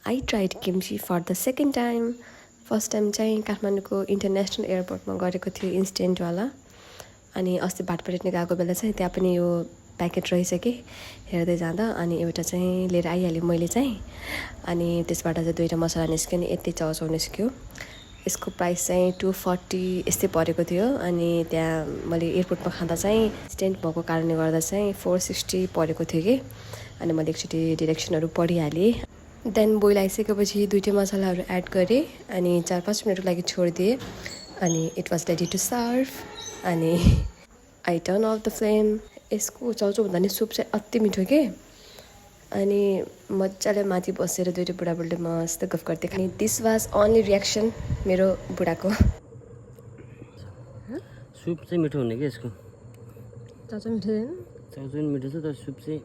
I tried kimchi for the second time. First time चाहिँ काठमाडौँको international एयरपोर्टमा गरेको थियो इन्स्टेन्टवाला। अनि अस्ति भाटपाडा गएको बेला चाहिँ त्यहाँ पनि यो प्याकेट रहेछ कि हेर्दै जाँदा, अनि एउटा चाहिँ लिएर आइहालेँ मैले चाहिँ। अनि त्यसबाट चाहिँ 2टा मसला निस्क्यो नि यति चाउचाउ निस्क्यो। यसको प्राइस चाहिँ 240 यस्तै परेको थियो। अनि त्यहाँ मैले एयरपोर्टमा खाँदा चाहिँ स्टेन्ट भएको कारणले गर्दा चाहिँ 460 परेको थियो कि। अनि मैले एकचोटि डिरेक्सनहरू पढिहालेँ। देन बोइल आइसकेपछि 2टा मसलाहरू एड गरेँ अनि 4-5 मिनटको लागि छोडिदिएँ। अनि it was ready to serve. अनि I turn off the flame. यसको चाउचाउ भन्दा नि सुप चाहिँ अति मिठो के। अनि मजाले माथि बसेर 2टा बुढाबुढीले मस्त गफ गर्दै खाने। दिस वाज ओन्ली रियाक्सन मेरो बुढाको। सुप चाहिँ मिठो हुने कि यसको। चाउचाउ मिठो छैन? चाउचाउ पनि मिठो छ तर सुप चाहिँ